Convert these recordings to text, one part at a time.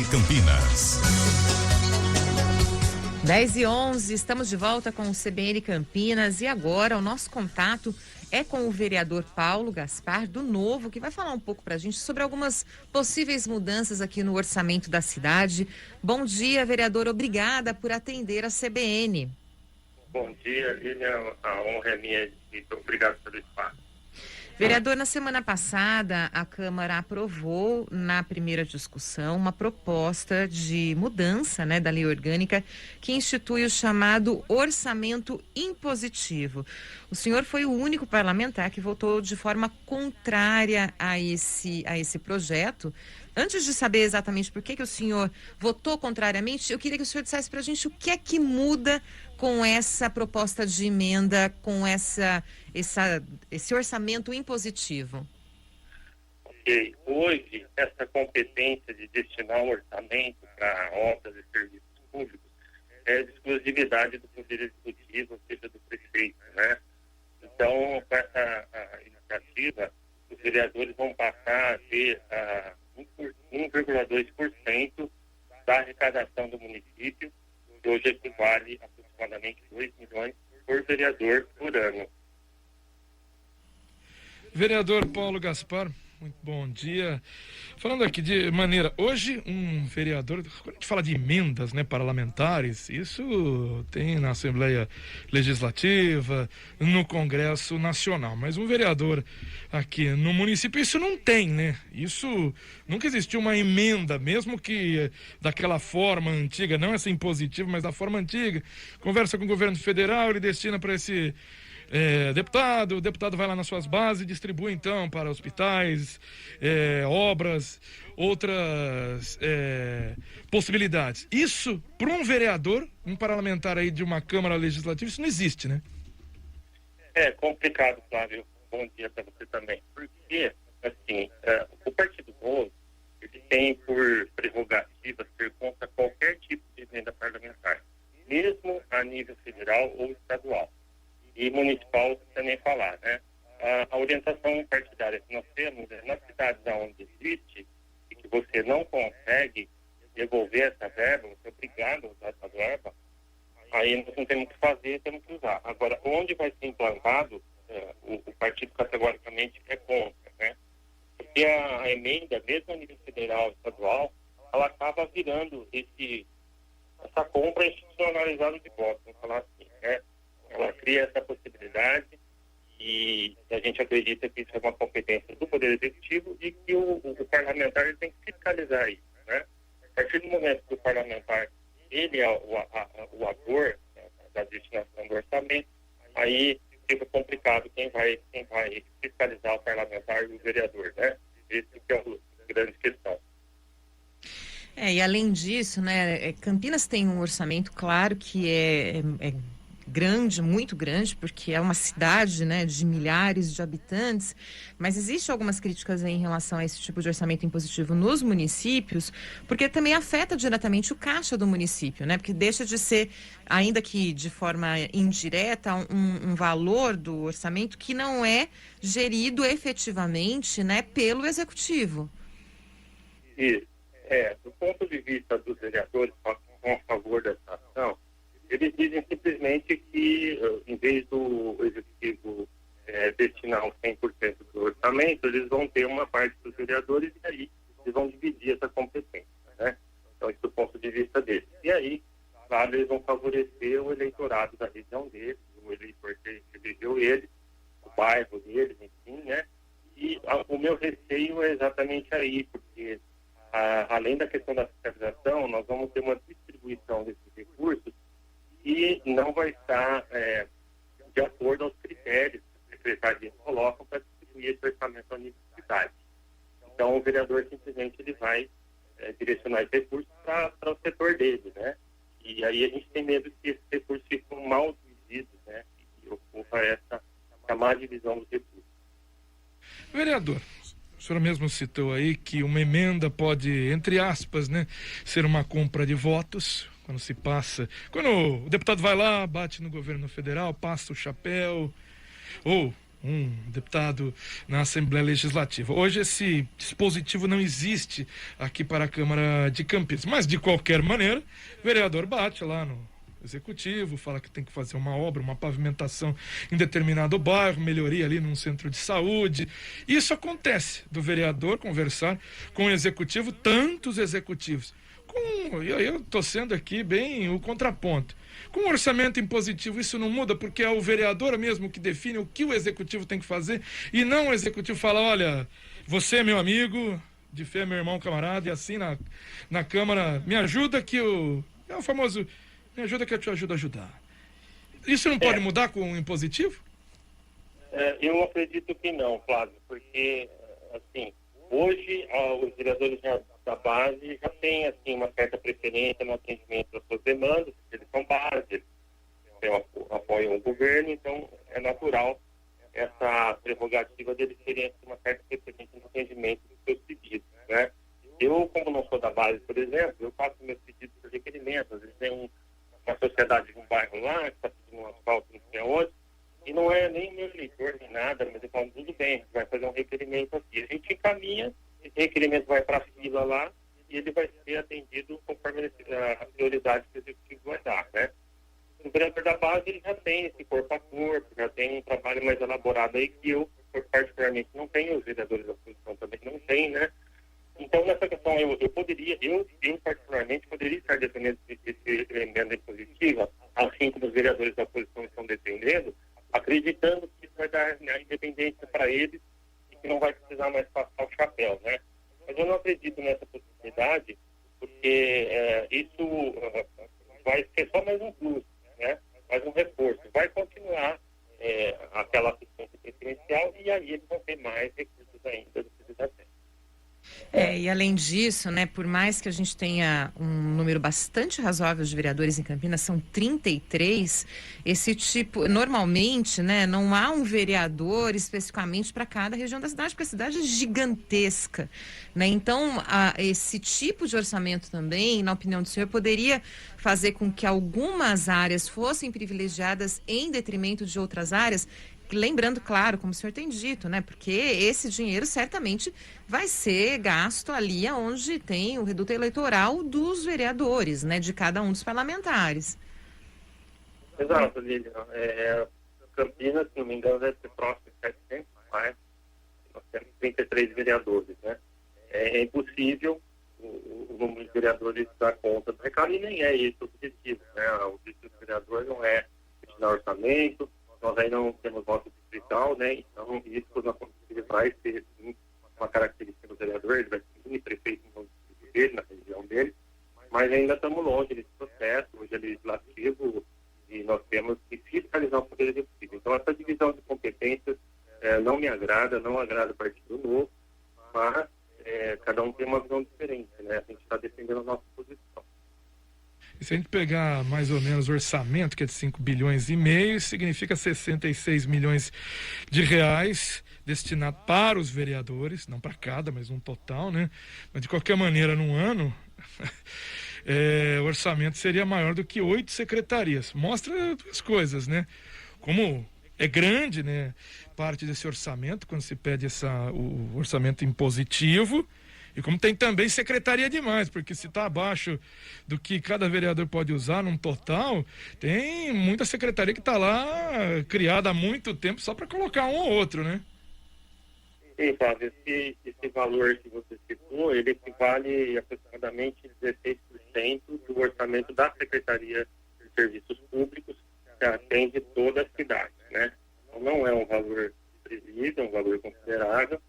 Campinas. 10h11, estamos de volta com o CBN Campinas e agora o nosso contato é com o vereador Paulo Gaspar, do Novo, que vai falar um pouco para a gente sobre algumas possíveis mudanças aqui no orçamento da cidade. Bom dia, vereador, obrigada por atender a CBN. Bom dia, Lilian, a honra é minha e obrigado pelo espaço. Vereador, na semana passada, a Câmara aprovou, na primeira discussão, uma proposta de mudança, da lei orgânica que institui o chamado orçamento impositivo. O senhor foi o único parlamentar que votou de forma contrária a esse projeto. Antes de saber exatamente por que o senhor votou contrariamente, eu queria que o senhor dissesse para a gente o que é que muda com essa proposta de emenda, com esse orçamento impositivo. Ok. Hoje, essa competência de destinar um orçamento para obras e serviços públicos é de exclusividade do Poder Executivo, ou seja, do prefeito, né? Então, com essa iniciativa, os vereadores vão passar a ter 1,2% da arrecadação do município, que hoje equivale a aproximadamente 2 milhões por vereador por ano. Vereador Paulo Gaspar, muito bom dia. Falando aqui de maneira, hoje um vereador, quando a gente fala de emendas, parlamentares, isso tem na Assembleia Legislativa, no Congresso Nacional, mas um vereador aqui no município, isso não tem, Isso nunca existiu uma emenda, mesmo que daquela forma antiga, não essa impositiva, mas da forma antiga, conversa com o governo federal, ele destina para esse o deputado vai lá nas suas bases e distribui então para hospitais, obras, outras possibilidades. Isso, para um vereador, um parlamentar aí de uma Câmara Legislativa, isso não existe, É complicado, Flávio. Bom dia para você também. Porque, assim, o Partido Novo, ele tem por prerrogativa ser contra qualquer tipo de emenda parlamentar, mesmo a nível federal ou estadual. E municipal, não precisa nem falar, A orientação partidária que nós temos é nas cidades onde existe e que você não consegue devolver essa verba, você é obrigado a usar essa verba, aí nós não temos o que fazer, temos que usar. Agora, onde vai ser implantado, o partido categoricamente é contra, Porque a emenda, mesmo a nível federal e estadual, ela acaba virando essa compra institucionalizada de votos, vamos falar assim, Ela cria essa possibilidade e a gente acredita que isso é uma competência do Poder Executivo e que o parlamentar ele tem que fiscalizar isso, A partir do momento que o parlamentar ele é o ator da destinação do orçamento, aí fica complicado quem vai fiscalizar o parlamentar e o vereador, Esse que é a grande questão. E além disso, Campinas tem um orçamento, claro, que é grande, muito grande, porque é uma cidade, de milhares de habitantes, mas existe algumas críticas em relação a esse tipo de orçamento impositivo nos municípios, porque também afeta diretamente o caixa do município, porque deixa de ser, ainda que de forma indireta, um valor do orçamento que não é gerido efetivamente, pelo executivo. Isso. Do ponto de vista dos vereadores com a favor dessa ação, eles dizem simplesmente que, em vez do executivo destinar os 100% do orçamento, eles vão ter uma parte dos vereadores e aí eles vão dividir essa competência, Então, isso do ponto de vista deles. E aí, claro, eles vão favorecer o eleitorado da região deles, o eleitor que elegeu eles, o bairro deles, enfim, E o meu receio é exatamente aí, porque além da questão da fiscalização, nós vamos ter uma distribuição desses recursos e não vai estar de acordo aos critérios que as secretarias colocam para distribuir esse orçamento à nível de cidade. Então, o vereador simplesmente ele vai direcionar esse recurso para o setor dele, E aí a gente tem medo que esses recursos fiquem mal divididos, E ocorra essa má divisão dos recursos. Vereador, o senhor mesmo citou aí que uma emenda pode, entre aspas, ser uma compra de votos, quando o deputado vai lá, bate no governo federal, passa o chapéu, ou um deputado na Assembleia Legislativa. Hoje esse dispositivo não existe aqui para a Câmara de Campinas, mas de qualquer maneira, o vereador bate lá no executivo, fala que tem que fazer uma obra, uma pavimentação em determinado bairro, melhoria ali num centro de saúde. Isso acontece, do vereador conversar com o executivo, tantos executivos. Eu estou sendo aqui bem o contraponto. Com o orçamento impositivo isso não muda, porque é o vereador mesmo que define o que o executivo tem que fazer, e não o executivo fala, olha, você é meu amigo, de fé meu irmão, camarada, e assim na Câmara, me ajuda que eu... É o famoso, me ajuda que eu te ajudo a ajudar. Isso não pode mudar com o impositivo? Eu acredito que não, Flávio, porque, assim, hoje os vereadores da base já têm, assim, uma certa preferência no atendimento das suas demandas, eles são base, eles apoiam o governo, então é natural essa prerrogativa deles terem, assim, uma certa preferência no atendimento dos seus pedidos, né? Eu, como não sou da base, por exemplo, eu faço meus pedidos por requerimento. Às vezes tem uma sociedade de um bairro lá que está pedindo um asfalto não sei aonde, e não é nem meu eleitor nem nada, mas eu falo, tudo bem, a gente vai fazer um requerimento aqui. A gente encaminha, esse requerimento vai para a fila lá e ele vai ser atendido conforme a prioridade que o executivo vai dar, né? O vereador da base, ele já tem esse corpo a corpo, já tem um trabalho mais elaborado aí que eu, particularmente, não tenho, os vereadores da oposição também não têm, né? Então, nessa questão, eu particularmente, poderia estar defendendo esse emenda impositiva, assim como os vereadores da oposição estão defendendo, acreditando que isso vai dar a independência para eles e que não vai precisar mais passar o chapéu, né? Mas eu não acredito nessa possibilidade, porque isso vai ser só mais um plus, né? Mais um reforço. Vai continuar aquela assistência preferencial e aí eles vão ter mais recursos ainda do que eles já têm. E além disso, né, por mais que a gente tenha um número bastante razoável de vereadores em Campinas, são 33, esse tipo, normalmente, né, não há um vereador especificamente para cada região da cidade, porque a cidade é gigantesca, né? Então, esse tipo de orçamento também, na opinião do senhor, poderia fazer com que algumas áreas fossem privilegiadas em detrimento de outras áreas. Lembrando, claro, como o senhor tem dito, né? Porque esse dinheiro certamente vai ser gasto ali onde tem o reduto eleitoral dos vereadores, né? De cada um dos parlamentares. Exato, Lilian. Campinas, se não me engano, deve ser próximo de 700 mais. Nós temos 33 vereadores, né? É impossível o número de vereadores dar conta do recado, e nem é esse o objetivo, né? O objetivo do vereador não é destinar orçamento. Nós ainda não temos voto distrital, né? Então, isso vai ser uma característica do vereador, ele vai ser mini prefeito no município dele, na região dele, mas ainda estamos longe desse processo. Hoje é legislativo e nós temos que fiscalizar o poder executivo. Então, essa divisão de competências não me agrada, não agrada o Partido Novo, mas cada um tem uma visão diferente, né? A gente está defendendo a nossa posição. E se a gente pegar mais ou menos o orçamento, que é de 5 bilhões e meio, significa 66 milhões de reais destinado para os vereadores, não para cada, mas um total, né? Mas de qualquer maneira, num ano, o orçamento seria maior do que 8 secretarias. Mostra duas coisas, né? Como é grande, né, parte desse orçamento, quando se pede o orçamento impositivo. E como tem também secretaria demais, porque se está abaixo do que cada vereador pode usar num total, tem muita secretaria que está lá criada há muito tempo só para colocar um ou outro, né? Sim, Flávio, esse valor que você citou, ele equivale a aproximadamente 16% do orçamento da Secretaria de Serviços Públicos, que atende toda a cidade, né? Então não é um valor previsível, é um valor considerável.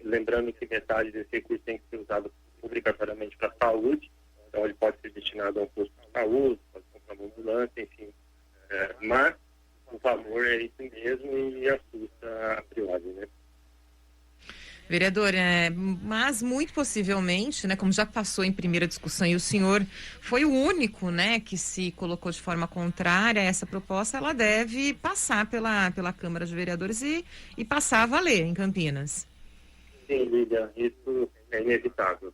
Lembrando que metade desse recurso tem que ser usado obrigatoriamente para a saúde, então ele pode ser destinado a um posto de saúde, pode comprar uma ambulância, enfim. Mas o valor é esse mesmo e assusta a priori, né? Vereador, mas muito possivelmente, né, como já passou em primeira discussão e o senhor foi o único, né, que se colocou de forma contrária a essa proposta, ela deve passar pela Câmara de Vereadores e passar a valer em Campinas. Sim, Lídia, isso é inevitável.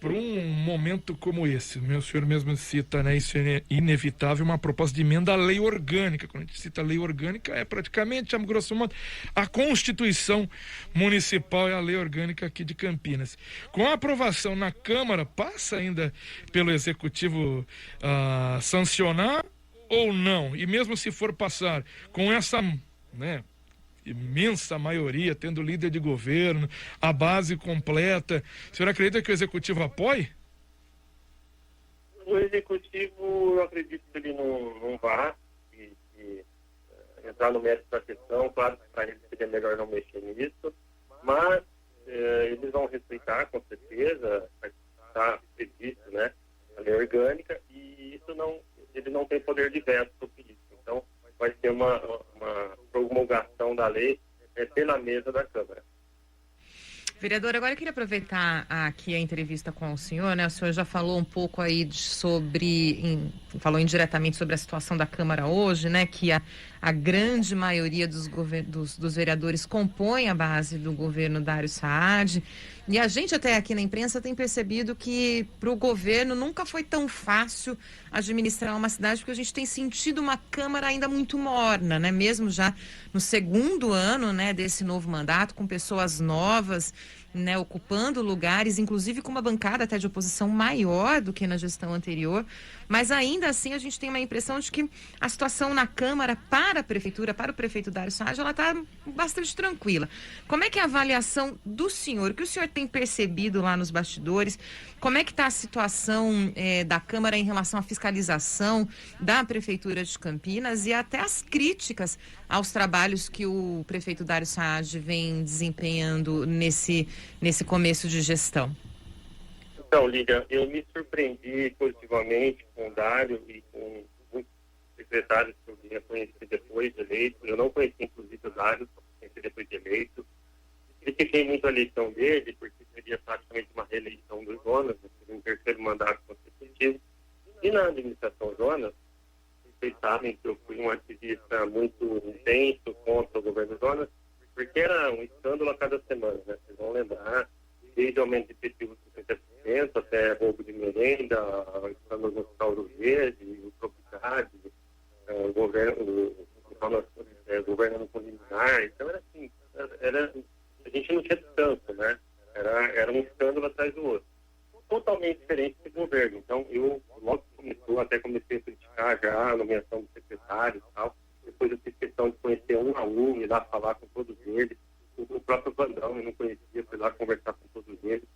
para um momento como esse, o senhor mesmo cita, né, isso é inevitável, uma proposta de emenda à lei orgânica. Quando a gente cita lei orgânica, é praticamente, a grosso modo, a Constituição Municipal e a lei orgânica aqui de Campinas. Com a aprovação na Câmara, passa ainda pelo Executivo sancionar ou não? E mesmo se for passar com essa, né, imensa maioria, tendo líder de governo, a base completa, o senhor acredita que o Executivo apoie? O Executivo, eu acredito que ele não vá entrar no mérito da questão. Claro que para eles seria melhor não mexer nisso, mas eles vão respeitar, com certeza, está previsto, né, a lei orgânica, e ele não tem poder de veto sobre isso. Então, vai ter uma promulgação da lei pela mesa da Câmara. Vereador, agora eu queria aproveitar aqui a entrevista com o senhor, né? O senhor já falou um pouco aí falou indiretamente sobre a situação da Câmara hoje, né? Que a grande maioria dos vereadores compõe a base do governo Dário Saad. E a gente até aqui na imprensa tem percebido que para o governo nunca foi tão fácil administrar uma cidade, porque a gente tem sentido uma Câmara ainda muito morna, né? Mesmo já no segundo ano, né, desse novo mandato, com pessoas novas, né, ocupando lugares, inclusive com uma bancada até de oposição maior do que na gestão anterior, mas ainda assim a gente tem uma impressão de que a situação na Câmara para a Prefeitura, para o prefeito Dário Saad, ela está bastante tranquila. Como é que é a avaliação do senhor? O que o senhor tem percebido lá nos bastidores? Como é que está a situação da Câmara em relação à fiscalização da Prefeitura de Campinas e até as críticas aos trabalhos que o prefeito Dário Saad vem desempenhando nesse começo de gestão? Então, Lídia, eu me surpreendi positivamente com o Dário e com muitos secretários que eu vinha conhecer depois de eleito. Eu não conheci, inclusive, o Dário, só conheci depois de eleito. Critiquei muito a eleição dele, porque seria praticamente uma reeleição do Jonas, um terceiro mandato consecutivo. E na administração Jonas, vocês sabem que eu fui um ativista muito intenso contra o governo Jonas, porque era um escândalo a cada semana, né? Vocês vão lembrar, desde o aumento de IPTU de 50% até roubo de merenda, escândalo no Hospital do Verde, o Tropicade, o governo com liminar. Então era assim, a gente não tinha tanto, né? Era um escândalo atrás do outro. Totalmente diferente do governo. Então eu, logo que começou, até comecei a criticar já a nomeação dos secretários e tal. Depois eu fiz questão de conhecer um a um, ir lá falar com todos eles. O próprio Vandão eu não conhecia, fui lá conversar com todos eles.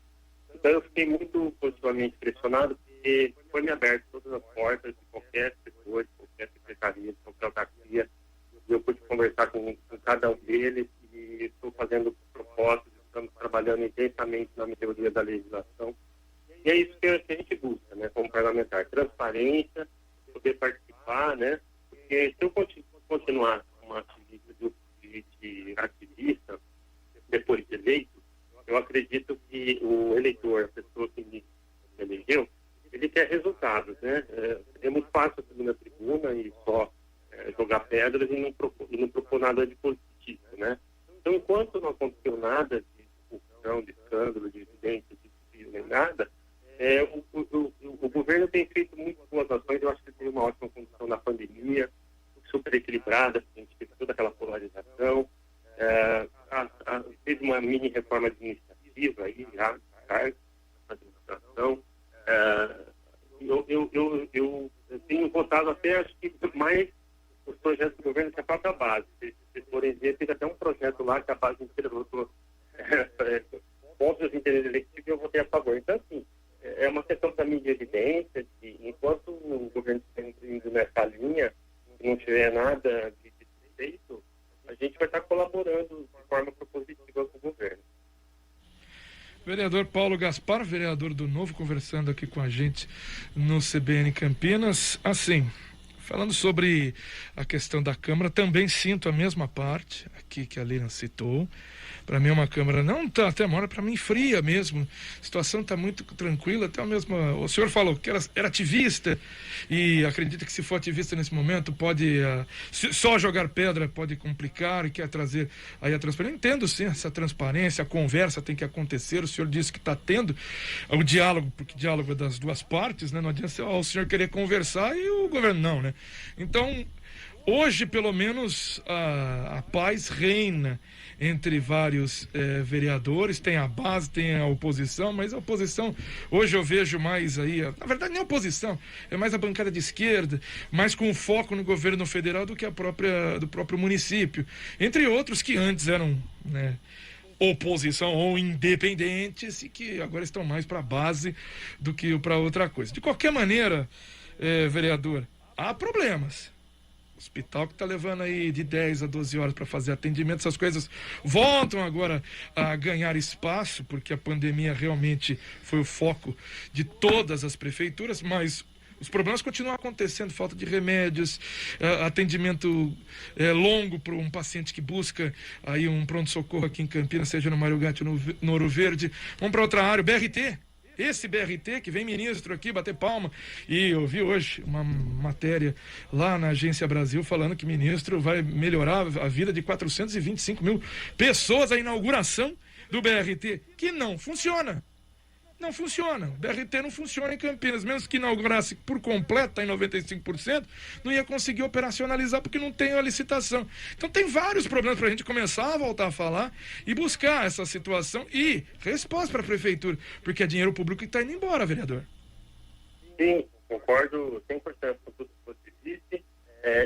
Então eu fiquei muito positivamente impressionado, porque foi me aberto todas as portas de qualquer setor, de qualquer secretaria, de qualquer autarquia. E eu pude conversar com cada um deles e estou fazendo propostas, estamos trabalhando intensamente na melhoria da legislação. E é isso que a gente busca, né, como parlamentar. Transparência, poder participar, né? Porque se eu continuar uma ativista de ativista, depois de eleito, eu acredito que o eleitor, a pessoa que me elegeu, ele quer resultados, né? É muito fácil subir na tribuna e só jogar pedras e não propor nada de positivo, né? Então, enquanto não aconteceu nada de corrupção, de escândalo, de evidência, nem nada, o governo tem feito muito boas ações. Eu acho que teve uma ótima condição na pandemia, super equilibrada, a gente teve toda aquela polarização, fez uma mini reforma administrativa aí, já, na administração. Eu tenho votado até, acho que mais os projetos do governo que a própria base. Se vocês forem ver, teve até um projeto lá que a base inteira votou contra os interesses eletivos e eu votei a favor. Então, assim, é uma questão para mim de evidência, que enquanto o governo estiver indo nessa linha, se não tiver nada de feito, a gente vai estar colaborando de forma propositiva com o governo. Vereador Paulo Gaspar, vereador do Novo, conversando aqui com a gente no CBN Campinas. Assim, Falando sobre a questão da Câmara, também sinto a mesma parte aqui que a Lina citou. Para mim é uma Câmara não tá, até uma hora para mim fria mesmo. A situação está muito tranquila, até mesmo o senhor falou que era ativista e acredita que se for ativista nesse momento pode só jogar pedra pode complicar e quer trazer aí a transparência. Entendo sim essa transparência, a conversa tem que acontecer. O senhor disse que está tendo o diálogo, porque diálogo é das duas partes, né? Não adianta o senhor querer conversar e o governo não, né? Então, hoje, pelo menos, a paz reina entre vários vereadores, tem a base, tem a oposição, mas a oposição, hoje eu vejo mais aí, na verdade nem a oposição, é mais a bancada de esquerda, mais com foco no governo federal do que do próprio município, entre outros que antes eram, né, oposição ou independentes e que agora estão mais para a base do que para outra coisa. De qualquer maneira, vereador, há problemas. Hospital que está levando aí de 10 a 12 horas para fazer atendimento, essas coisas voltam agora a ganhar espaço, porque a pandemia realmente foi o foco de todas as prefeituras, mas os problemas continuam acontecendo, falta de remédios, atendimento longo para um paciente que busca aí um pronto-socorro aqui em Campinas, seja no Mário Gatti ou no Ouro Verde. Vamos para outra área, o BRT. Esse BRT que vem ministro aqui bater palma, e eu vi hoje uma matéria lá na Agência Brasil falando que o ministro vai melhorar a vida de 425 mil pessoas, a inauguração do BRT, que não funciona. Não funciona. O BRT não funciona em Campinas. Mesmo que inaugurasse por completo, tá em 95%, não ia conseguir operacionalizar porque não tem a licitação. Então tem vários problemas para a gente começar a voltar a falar e buscar essa situação e resposta para a prefeitura, porque é dinheiro público que está indo embora, vereador. Sim, concordo 100% com tudo que você disse.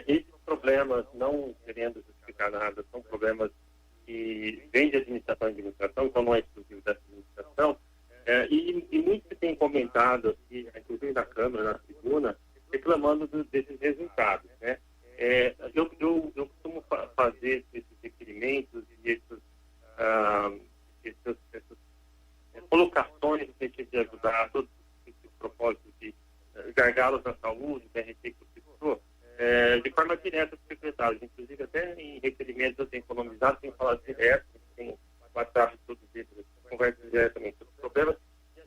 Esses problemas, não querendo justificar nada, são problemas que vêm de administração em administração, então não é exclusivo da administração. E muito se tem comentado aqui, inclusive na Câmara, na tribuna, reclamando desses resultados, né? Eu costumo fazer esses requerimentos e essas colocações no sentido de ajudar todos esses propósitos de gargalos na saúde, BRT que você citou, de forma direta para os secretários. Inclusive, até em requerimentos eu tenho economizado, tenho falado direto, tenho WhatsApp todos eles, converso diretamente sobre os problemas,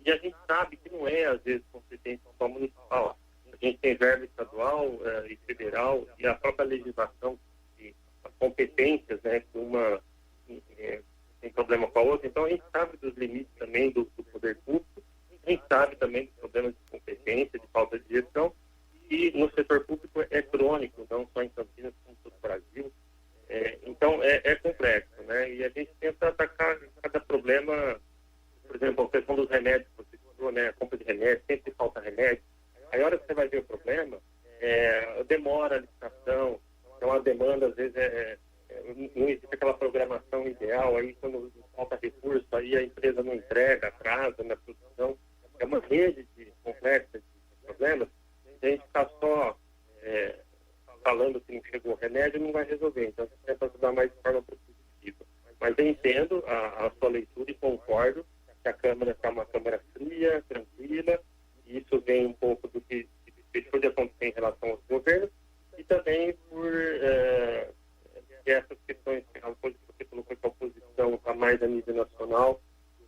e a gente sabe que não é, às vezes, competência só municipal. A gente tem verba estadual e federal, e a própria legislação, as competências, né, que uma tem problema com a outra. Então, a gente sabe dos limites também do poder público, a gente sabe também dos problemas de competência, de falta de gestão, e no setor público é crônico, não só em Campinas, como em todo o Brasil. Então, é complexo, né? E a gente tenta atacar cada problema, por exemplo, a questão dos remédios, você citou, né? A compra de remédios, sempre falta remédio. Aí, a hora que você vai ver o problema, demora a licitação, então a demanda, às vezes, não existe aquela programação ideal, aí quando falta recurso, aí a empresa não entrega, atrasa na produção. É uma rede complexa de problemas. Se a gente ficar só falando que não chegou o remédio, não vai resolver. Então, você tenta ajudar mais de forma positiva. Mas eu entendo a sua leitura e concordo que a Câmara está uma Câmara fria, tranquila, e isso vem um pouco do que deixou de acontecer em relação aos governos, e também por essas questões que você colocou que a oposição está mais a nível nacional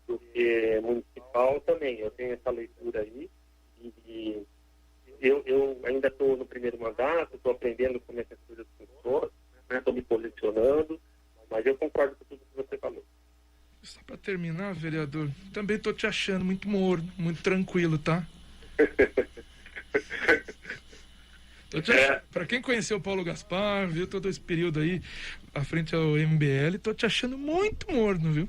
do que municipal também. Eu tenho essa leitura aí, e eu ainda estou no primeiro mandato, estou aprendendo como é que as coisas funcionam, estou me posicionando, mas eu concordo com tudo que você falou. Só para terminar, vereador, também estou te achando muito morno, muito tranquilo, tá? Para quem conheceu o Paulo Gaspar, viu todo esse período aí à frente ao MBL, estou te achando muito morno, viu?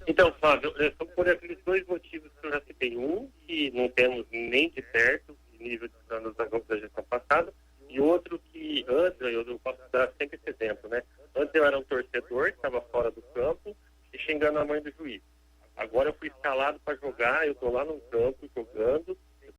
Então, Flávio, são por aqueles dois motivos que eu já citei. Um, que não temos nem de perto o nível de danos da gestão passada, e outro que antes, eu posso dar sempre esse exemplo, né? Antes eu era um torcedor que estava fora do campo e xingando a mãe do juiz. Agora eu fui escalado para jogar, eu estou lá no campo jogando